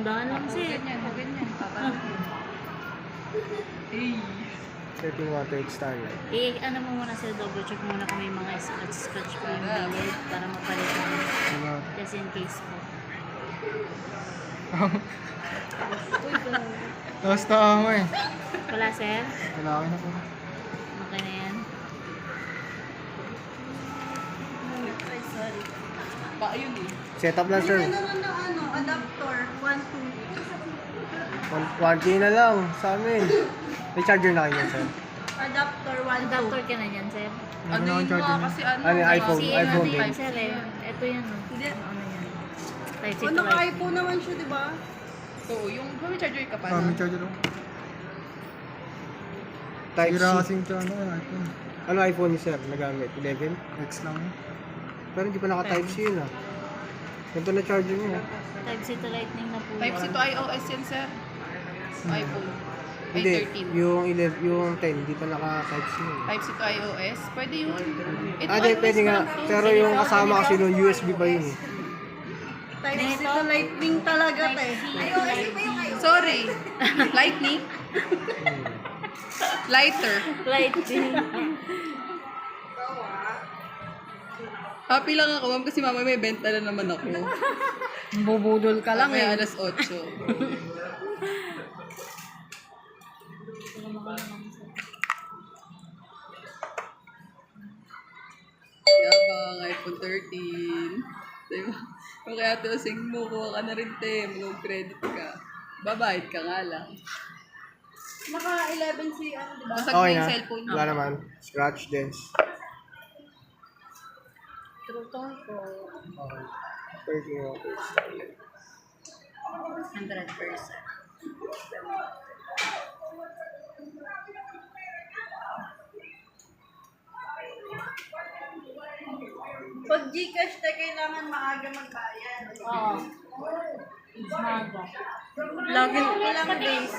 Dahan-dahan lang sir. Ganyan. Setting water external. Ano mo muna sir, double check muna kung may mga scratch po yung gilid para mapalitan. Just in case po. Tapos na ako eh. Wala sir? Wala na po. Okay na yan. Baka yun eh. Setup lang sir. Adapter, 1, 2. 1K na lang sa amin. May charger na kayo sir. Adapter, 1, 2. Adapter ka na yan sir. Ano yun mga kasi ano? Ano, iPhone, Si iPhone ano din. yan sir eh. Ito yan oh. Hindi. Ano yan? Type C O, to light. naka-iPhone naman siya, di ba? Oo, yung may charger ka pa. may charger ako. Type C. Kasing ano, iPhone. Ano iPhone niyo sir? Nagamit? 11? X lang. Pero hindi pa naka-type C yun ah. Ganito na charger niyo. Type C to lightning na po. Type C to iOS yan, sir. iPhone. Hindi, i13. yung 11, yung 10, hindi pa naka-type C yun. Type C to iOS. Pwede yun. Ito, Di, iOS pwede nga. pa lang to. Pero yung kasama kasi nung USB pa yun eh. Type C to lightning talaga, te. Sorry. Lightning. Lighter. Lightning. Happy lang ako, ma'am, kasi mamaya may benta na naman ako. Bubudol ka lang Mamaya eh. alas 8. Yabang, iPhone 13. Diba? Kung kaya tosing mo, kuha ka na rin, te. Mag-credit ka. Babayad ka nga lang. Naka-11 si, ano, di ba? Basag na Okay yung na. cellphone mo. Wala naman. Scratch, dents. True tone po. Okay. 30 water. 100%. Pag Gcash, te, kailangan maaga magbayad. Oo. Maga. Lagi ilang days.